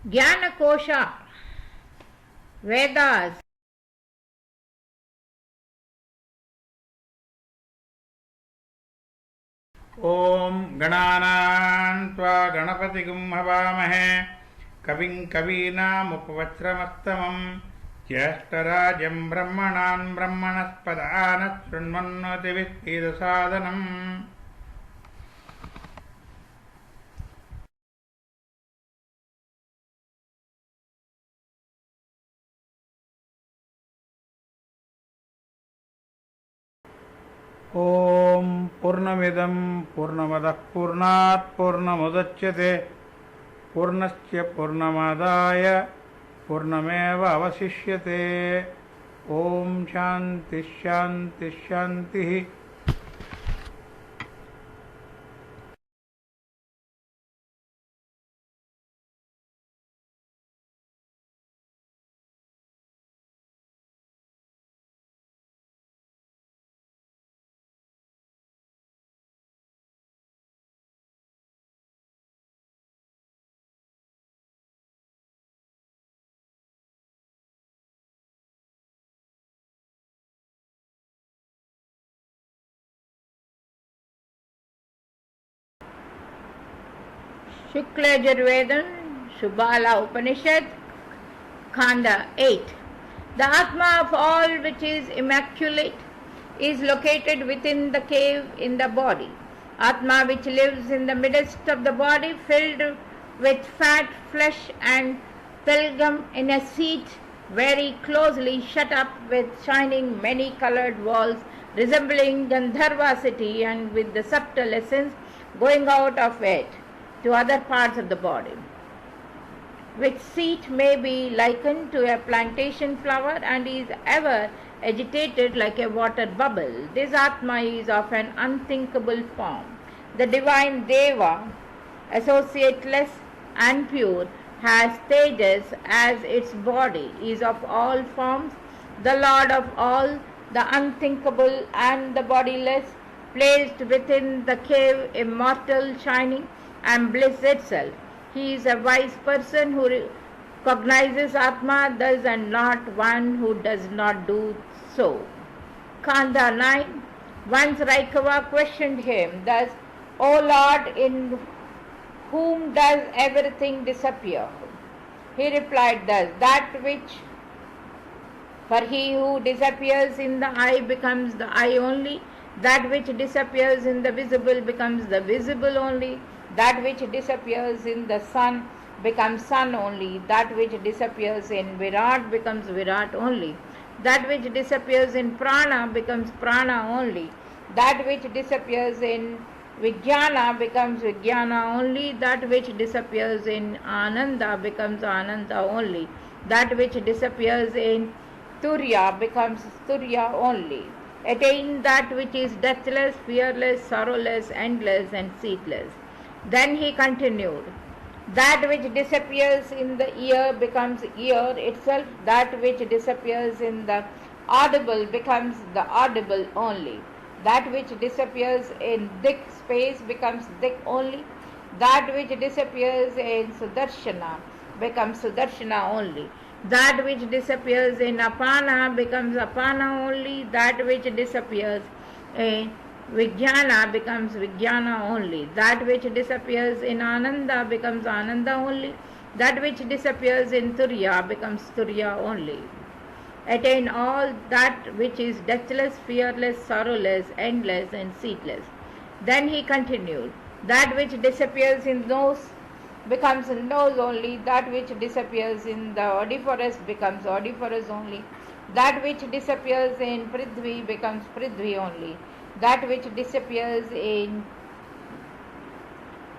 Jnana-kosha, Vedas. ॐ गणानां त्वा गणपतिगुं हवामहे कविं कवीनामुपवस्त्रमस्तमं ज्येष्ठराजं ब्रह्मणान् ब्रह्मणस्पदानः शृण्वन्नोतिभिस्सीदसादनम् ॐ पूर्णमिदं पूर्णमदः पूर्णात् पूर्णमुदच्यते पूर्णस्य पूर्णमादाय पूर्णमेव अवशिष्यते ॐ शान्तिः शान्तिः शान्तिः Shukla Yajurveda, Subala Upanishad, Khanda 8. The Atma of all which is immaculate is located within the cave in the body. Atma which lives in the midst of the body, filled with fat, flesh and pilgrim in a seat very closely shut up with shining many-coloured walls resembling Gandharva city, and with the subtle essence going out of it to other parts of the body, which seat may be likened to a plantation flower and is ever agitated like a water bubble. This Atma is of an unthinkable form. The divine Deva, associateless and pure, has Tejas as its body, is of all forms, the Lord of all, the unthinkable and the bodiless, placed within the cave, immortal, shining, and bliss itself. He is a wise person who recognizes Atma thus, and not one who does not do so. Khanda 9. Once Raikava questioned him thus, O Lord, in whom does everything disappear? He replied thus, that which for he who disappears in the eye becomes the eye only, that which disappears in the visible becomes the visible only, that which disappears in the sun becomes sun only, that which disappears in Virat becomes Virat only, that which disappears in Prana becomes Prana only, that which disappears in Vijnana becomes Vijnana only, that which disappears in Ananda becomes Ananda only, that which disappears in Turiya becomes Turiya only. Attain that which is deathless, fearless, sorrowless, endless and ceaseless. Then he continued, that which disappears in the ear becomes ear itself, that which disappears in the audible becomes the audible only, that which disappears in dik space becomes dik only, that which disappears in Sudarshana becomes Sudarshana only, that which disappears in Apana becomes Apana only, that which disappears in Vijnana becomes Vijnana only, that which disappears in Ananda becomes Ananda only, that which disappears in Turiya becomes Turiya only. Attain all that which is deathless, fearless, sorrowless, endless and ceaseless. Then he continued, that which disappears in nose becomes nose only, that which disappears in the odoriferous becomes odoriferous only, that which disappears in Prithvi becomes Prithvi only, that which disappears in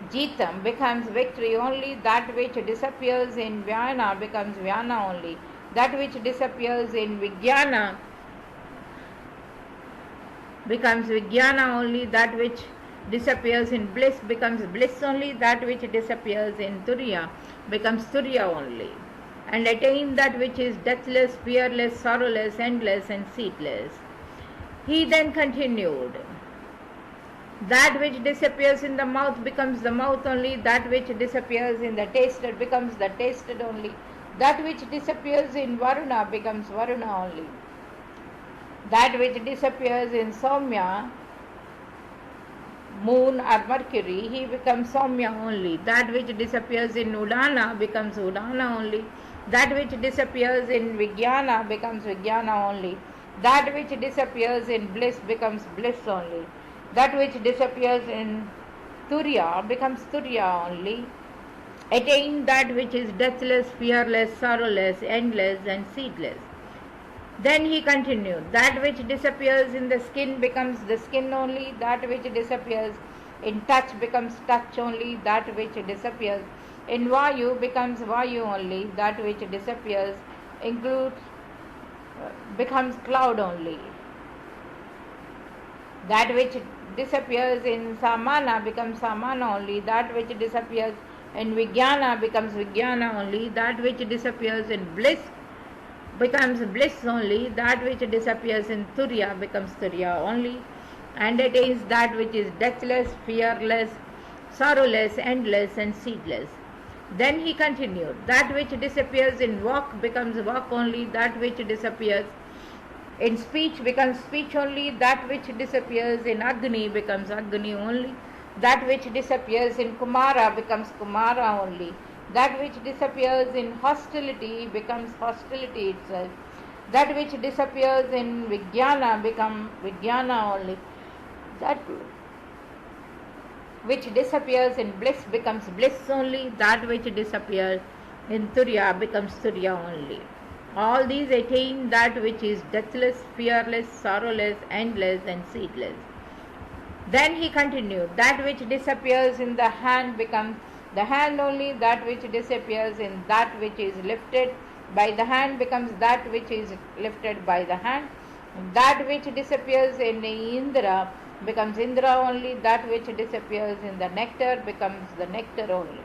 Jitam becomes victory only, that which disappears in Vyana becomes Vyana only, that which disappears in Vijnana becomes Vijnana only, that which disappears in bliss becomes bliss only, that which disappears in Turiya becomes Turiya only. And attain that which is deathless, fearless, sorrowless, endless and ceaseless. He then continued, That which disappears in the mouth becomes the mouth only. That which disappears in the tasted becomes the tasted only. That which disappears in Varuna becomes Varuna only. That which disappears in Soumya, moon or Mercury, he becomes Soumya only. That which disappears in Udana becomes Udana only. That which disappears in Vijnana becomes Vijnana only. That which disappears in bliss becomes bliss only. That which disappears in Turiya becomes Turiya only. Attain that which is deathless, fearless, sorrowless, endless and seedless. Then he continued, that which disappears in the skin becomes the skin only. That which disappears in touch becomes touch only. That which disappears in Vayu becomes Vayu only. That which disappears becomes cloud only. That which disappears in Samana becomes Samana only. That which disappears in Vijnana becomes Vijnana only. That which disappears in bliss becomes bliss only. That which disappears in Turiya becomes Turiya only. And attains that which is deathless, fearless, sorrowless, endless and seedless. Then he continued, that which disappears in walk becomes walk only. That which disappears in speech becomes speech only. That which disappears in Agni becomes Agni only. That which disappears in Kumara becomes Kumara only. That which disappears in hostility becomes hostility itself. That which disappears in Vijnana becomes Vijnana only. That which disappears in bliss becomes bliss only. That which disappears in Turiya becomes Turiya only. All these attain that which is deathless, fearless, sorrowless, endless and seedless. Then he continued, that which disappears in the hand becomes the hand only. That which disappears in that which is lifted by the hand becomes that which is lifted by the hand. That which disappears in Indra becomes Indra only. That which disappears in the nectar becomes the nectar only.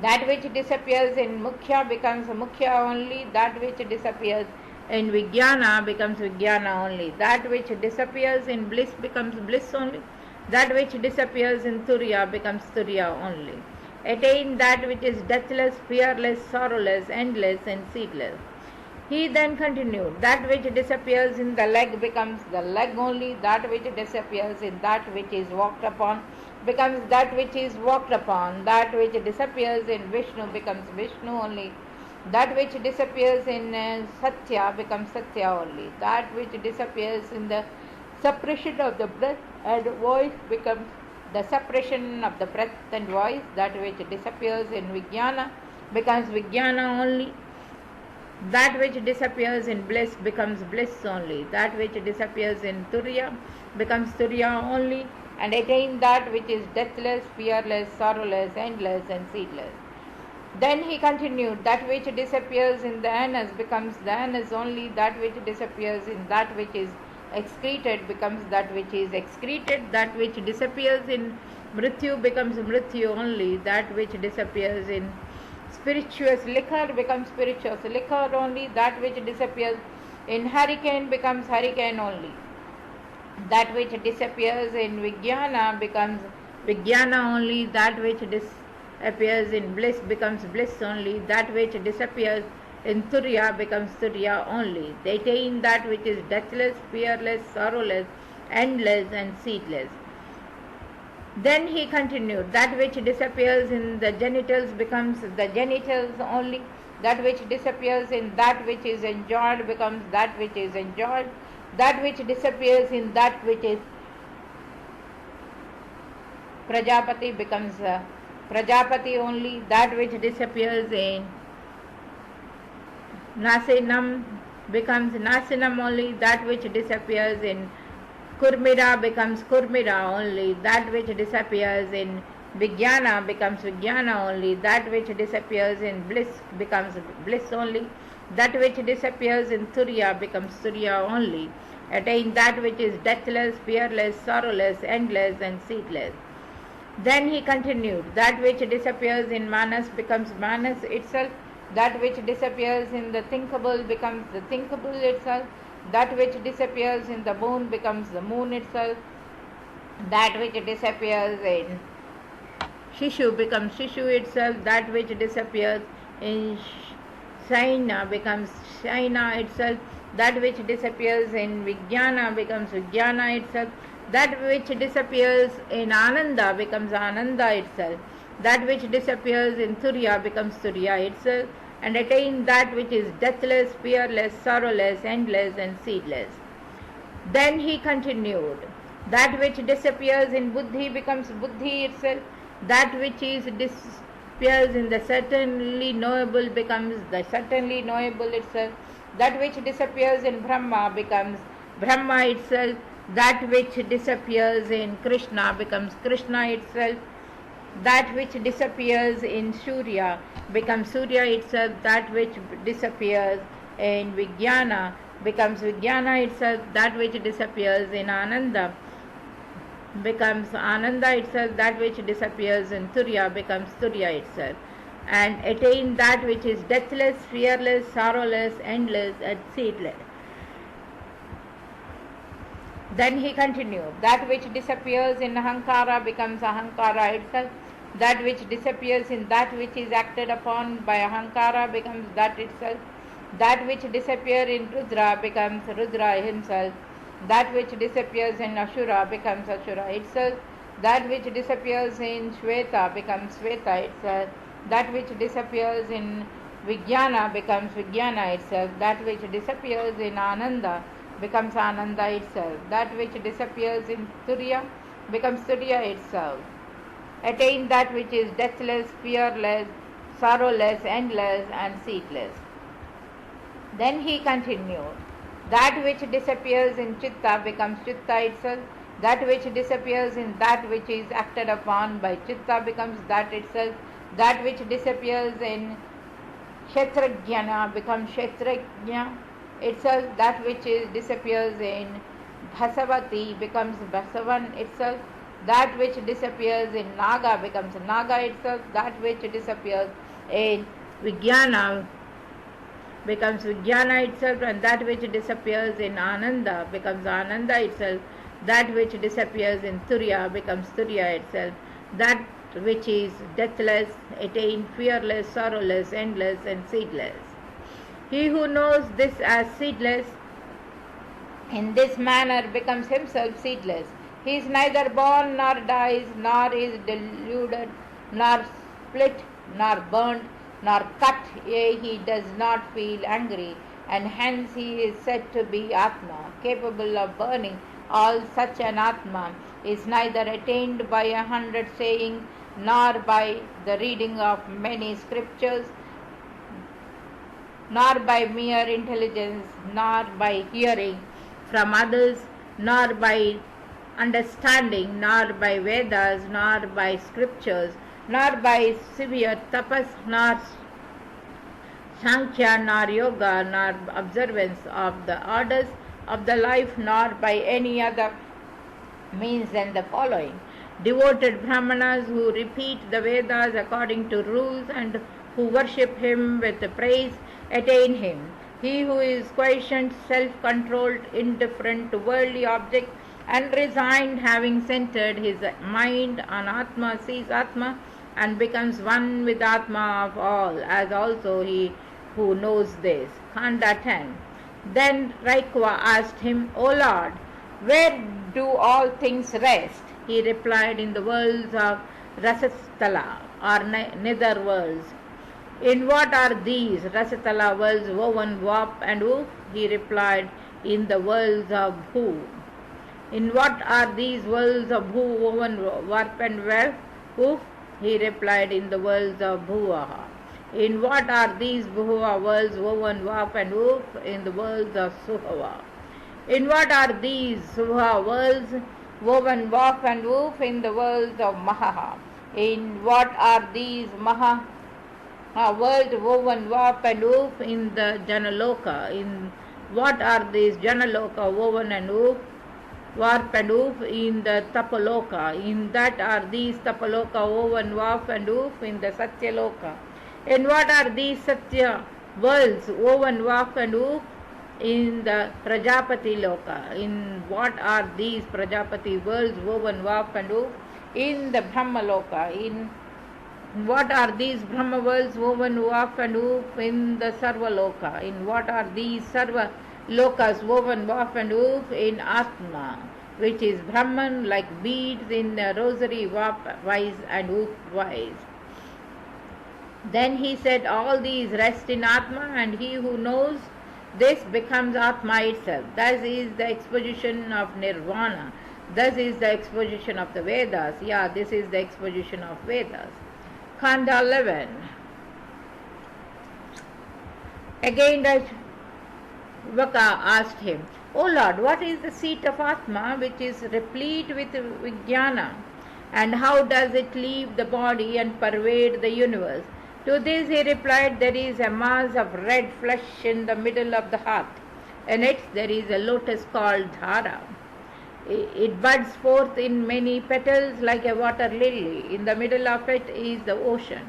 That which disappears in Mukhya becomes Mukhya only. That which disappears in Vijnana becomes Vijnana only. That which disappears in bliss becomes bliss only. That which disappears in Turiya becomes Turiya only. Attain that which is deathless, fearless, sorrowless, endless and seedless. He then continued, that which disappears in the leg becomes the leg only. That which disappears in that which is walked upon becomes that which is walked upon. That which disappears in Vishnu becomes Vishnu only. That which disappears in Satya becomes Satya only. That which disappears in the suppression of the breath and voice becomes the suppression of the breath and voice. That which disappears in Vijnana becomes Vijnana only. That which disappears in bliss becomes bliss only. That which disappears in Turiya becomes Turiya only. And attain that which is deathless, fearless, sorrowless, endless and seedless. Then he continued, that which disappears in the anus becomes the anus only. That which disappears in that which is excreted becomes that which is excreted. That which disappears in Mrityu becomes Mrityu only. That which disappears in spirituous liquor becomes spirituous liquor only. That which disappears in hurricane becomes hurricane only. That which disappears in Vijnana becomes Vijnana only. That which disappears in bliss becomes bliss only. That which disappears in Turiya becomes Turiya only. They attain that which is deathless, fearless, sorrowless, endless and seedless. Then he continued, that which disappears in the genitals becomes the genitals only. That which disappears in that which is enjoyed becomes that which is enjoyed. That which disappears in that which is Prajapati becomes Prajapati only. That which disappears in Nasinam becomes Nasinam only. That which disappears in Kurmira becomes Kurmira only. That which disappears in Vijnana becomes Vijnana only. That which disappears in bliss becomes bliss only. That which disappears in Turiya becomes Turiya only. Attain that which is deathless, fearless, sorrowless, endless and seedless. Then he continued, that which disappears in Manas becomes Manas itself. That which disappears in the thinkable becomes the thinkable itself. That which disappears in the moon becomes the moon itself. that which disappears in Shishu becomes Shishu itself, that which disappears in Shaina becomes Shaina itself, that which disappears in Vijnana becomes Vijnana itself, that which disappears in Ananda becomes Ananda itself, that which disappears in Turiya becomes Turiya itself, and attain that which is deathless, fearless, sorrowless, endless, and seedless. Then he continued, that which disappears in Buddhi becomes Buddhi itself, that which is disappears in the certainly knowable becomes the certainly knowable itself, that which disappears in Brahma becomes Brahma itself, that which disappears in Krishna becomes Krishna itself, that which disappears in Surya becomes Surya itself, that which disappears in Vijnana becomes Vijnana itself, that which disappears in Ananda becomes Ananda itself, that which disappears in Turiya becomes Turiya itself, and attain that which is deathless, fearless, sorrowless, endless, and seedless. Then he continued, that which disappears in Ahankara becomes Ahankara itself, that which disappears in that which is acted upon by Ahankara becomes that itself, that which disappears in Rudra becomes Rudra himself, that which disappears in Ashura becomes Ashura itself, that which disappears in Shweta becomes Shweta itself, that which disappears in Vijnana becomes Vijnana itself, that which disappears in Ananda becomes Ananda itself, that which disappears in Turiya becomes Turiya itself. Attain that which is deathless, fearless, sorrowless, endless, and seedless. Then he continued, that which disappears in Chitta becomes Chitta itself, that which disappears in that which is acted upon by Chitta becomes that itself, that which disappears in Kshetrajnana becomes Kshetrajna itself, that which disappears in Bhasavati becomes Bhasavan itself, that which disappears in Naga becomes Naga itself, that which disappears in Vijnana becomes Vijnana itself, and that which disappears in Ananda becomes Ananda itself, that which disappears in Turiya becomes Turiya itself, that which is deathless, attain fearless, sorrowless, endless, and seedless. He who knows this as seedless in this manner becomes himself seedless. He is neither born nor dies, nor is deluded, nor split, nor burnt, nor cut, yea, he does not feel angry, and hence he is said to be Atma, capable of burning. All such an Atma is neither attained by 100 sayings, nor by the reading of many scriptures, nor by mere intelligence, nor by hearing from others, nor by understanding, nor by Vedas, nor by scriptures, nor by severe tapas, nor Sankhya, nor yoga, nor observance of the orders of the life, nor by any other means than the following. Devoted Brahmanas who repeat the Vedas according to rules and who worship him with praise attain him. He who is quiescent, self-controlled, indifferent to worldly objects, and resigned, having centered his mind on Atma, sees Atma and becomes one with Atma of all, as also he who knows this. Khanda 10. Then Raikva asked him, O Lord, where do all things rest? He replied, in the worlds of Rasatala, or nether worlds. In what are these Rasatala worlds woven warp and woof? He replied, in the worlds of Bhu. In what are these worlds of Bhu woven warp and woof? He replied, in the worlds of Bhuvaha. In what are these Bhuva worlds woven warp and woof? In the worlds of Suhava. In what are these Suha worlds woven warp and woof? In the worlds of Mahaha. In what are these Maha worlds woven warp and woof? In the Janaloka. In what are these Janaloka woven and woof? Warp and woof in the Tapaloka. In that are these Tapaloka woven warp and woof in the Satyaloka. In what are these Satya worlds woven warp and woof? in the Prajapati Loka. In what are these Prajapati worlds woven warp and woof? In the Brahma Loka. In what are these Brahma worlds woven warp and woof? In the Sarva Loka. In what are these Sarva Lokas woven warp and woof? In Atma, which is Brahman, like beads in the rosary, warp wise and woof wise. Then he said, all these rest in Atma, and he who knows this becomes Atma itself. Thus is the exposition of Nirvana. Thus is the exposition of the Vedas. Yeah, this is the exposition of Vedas. Khanda 11. Again Vaka asked him, O Lord, what is the seat of Atma, which is replete with Vijnana, and how does it leave the body and pervade the universe? To this he replied, there is a mass of red flesh in the middle of the heart. In it there is a lotus called Dhara. It buds forth in many petals like a water lily. In the middle of it is the ocean.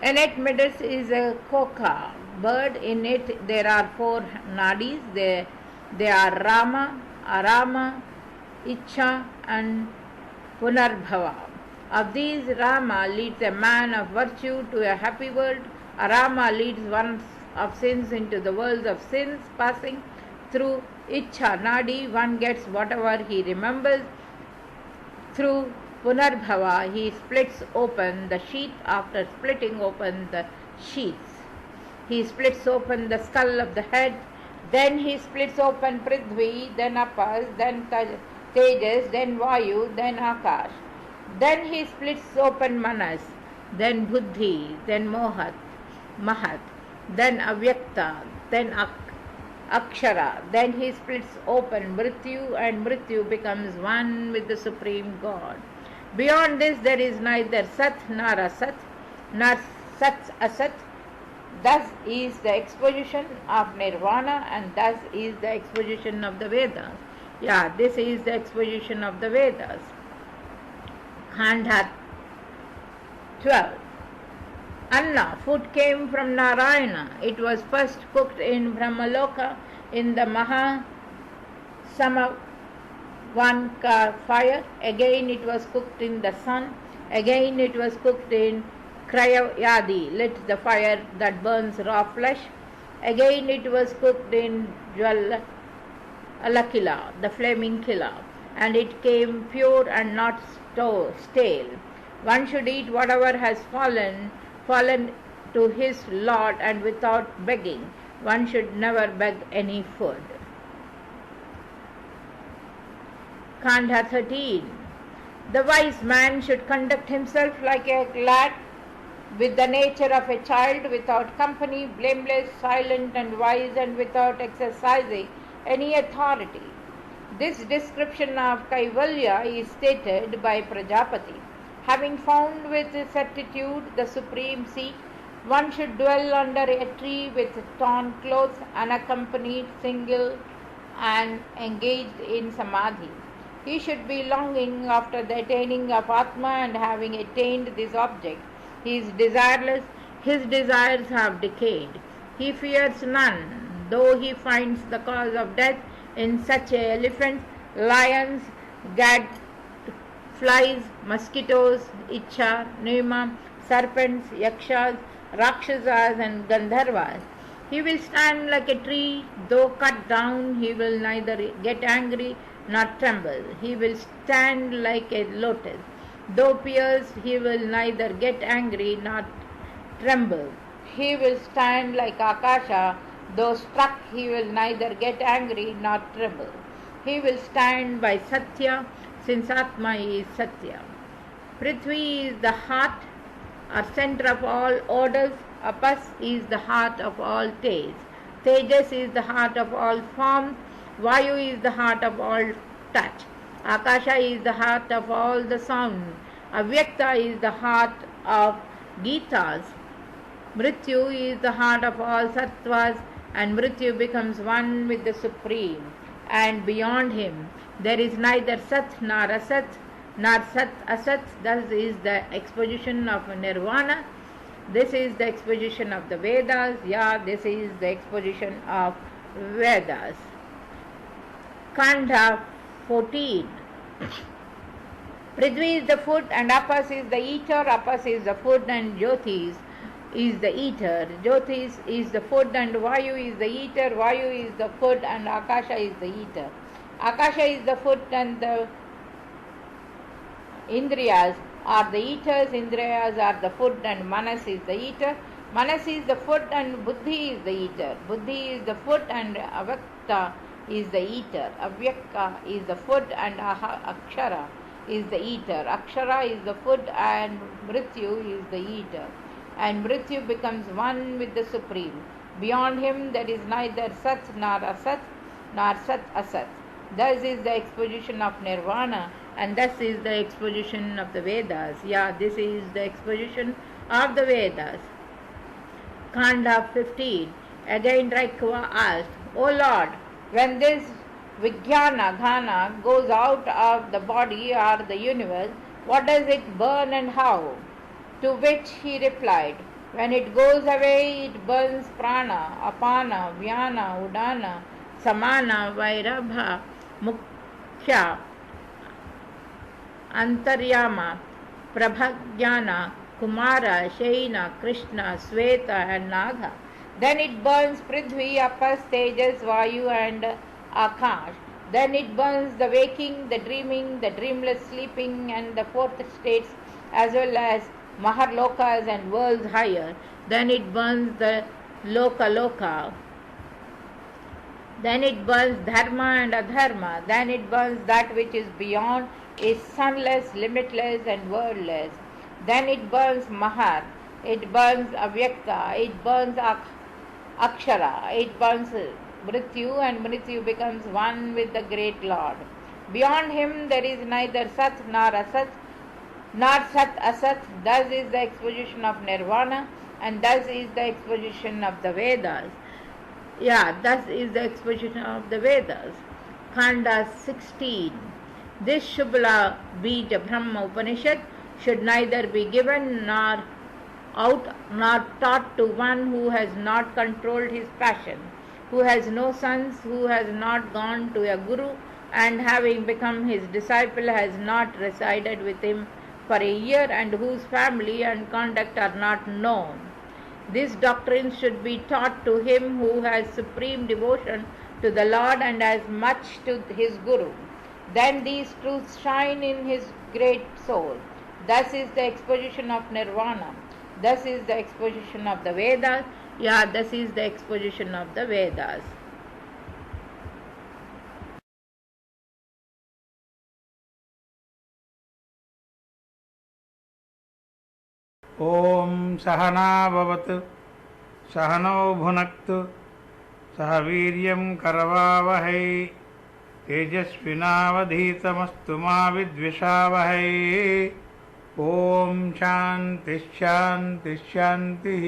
In its middle is a koka bird. In it there are 4 nadis. They are Rama, Arama, Icha and Punarbhava. Of these, Rama leads a man of virtue to a happy world. Arama leads one of sins into the worlds of sins. Passing through Icha Nadi, one gets whatever he remembers. Through Punarbhava, he splits open the sheath. After splitting open the sheaths, he splits open the skull of the head. Then he splits open Prithvi, then Apas, then Tejas, then Vayu, then Akash. Then he splits open Manas, then Buddhi, then Mahat, then Avyakta, then Akshara. Then he splits open Mrityu, and Mrityu becomes one with the Supreme God. Beyond this there is neither Sat nor Asat, nor Sat Asat. Thus is the exposition of Nirvana, and thus is the exposition of the Vedas. Yeah, this is the exposition of the Vedas. Khanda 12. Anna, food came from Narayana. It was first cooked in Brahmaloka in the Maha Samavanka fire. Again it was cooked in the sun. Again it was cooked in Krayayadi, lit the fire that burns raw flesh. Again it was cooked in Alakila, the flaming killer, and it came pure and not stale. One should eat whatever has fallen to his lot, and without begging. One should never beg any food. Khanda 13. The wise man should conduct himself like a lad, with the nature of a child, without company, blameless, silent and wise, and without exercising any authority. This description of Kaivalya is stated by Prajapati. Having found with certitude the supreme seat, one should dwell under a tree with torn clothes, unaccompanied, single, and engaged in samadhi. He should be longing after the attaining of Atma, and having attained this object, he is desireless, his desires have decayed. He fears none, though he finds the cause of death in such elephants, lions, gadflies, mosquitoes, icha, nema, serpents, yakshas, rakshasas and gandharvas. He will stand like a tree, though cut down, he will neither get angry nor tremble. He will stand like a lotus. Though pierced, he will neither get angry nor tremble. He will stand like Akasha. Though struck, he will neither get angry nor tremble. He will stand by Satya, since Atma is Satya. Prithvi is the heart or center of all odors. Apas is the heart of all tastes. Tejas is the heart of all forms. Vayu is the heart of all touch. Akasha is the heart of all the sound. Avyakta is the heart of Gitas. Mrityu is the heart of all sattvas, and Mrityu becomes one with the Supreme. And beyond him there is neither Sat nor Asat, nor Sat Asat. Thus is the exposition of Nirvana. This is the exposition of the Vedas. Yeah, this is the exposition of Vedas. Kanda 14. Prithvi is the food and Apas is the eater, Apas is the food and Jyotis is the eater. Jyotis is the food and Vayu is the eater, Vayu is the food and Akasha is the eater. Akasha is the food and the Indriyas are the eaters, Indriyas are the food and Manas is the eater. Manas is the food and Buddhi is the eater. Buddhi is the food and Avyakta is the eater. Avyakta is the food and Akshara is the eater. Akshara is the food and Mrityu is the eater. And Mrityu becomes one with the Supreme. Beyond him there is neither Sat nor Asat nor Sat Asat. Thus is the exposition of Nirvana and thus is the exposition of the Vedas. This is the exposition of the Vedas. Kanda 15. Again Raikva asked, O Lord, when this Vijnana Ghana goes out of the body or the universe, what does it burn and how? To which he replied, when it goes away, it burns prana, apana, vyana, udana, samana, vairabha, mukhya, antaryama, prabhagyana, kumara, shaina, krishna, sweta and naga. Then it burns prithvi, apas, tejas, vayu and akash. Then it burns the waking, the dreaming, the dreamless sleeping and the fourth states as well as Maharlokas and worlds higher. Then it burns the Loka. Then it burns dharma and adharma. Then it burns that which is beyond, is sunless, limitless and wordless. Then it burns Mahar. It burns Avyakta. It burns Akshara. It burns Mrityu and Mrityu becomes one with the great Lord. Beyond him there is neither Sat nor Asat nor Sat Asat. Thus is the exposition of Nirvana and thus is the exposition of the Vedas. Thus is the exposition of the Vedas. Khanda 16. This Subala Bija Brahma Upanishad should neither be given nor out nor taught to one who has not controlled his passion, who has no sons, who has not gone to a guru, and having become his disciple has not resided with him for a year, and whose family and conduct are not known. This doctrine should be taught to him who has supreme devotion to the Lord and as much to his guru. Then these truths shine in his great soul. Thus is the exposition of Nirvana. Thus is the exposition of the Vedas. Thus is the exposition of the Vedas. ॐ सहना भवतु सहनौ भुनक्तु सह वीर्यं करवावहै तेजस्विनावधीतमस्तु मा विद्विषावहै ॐ शान्तिः शान्तिः शान्तिः।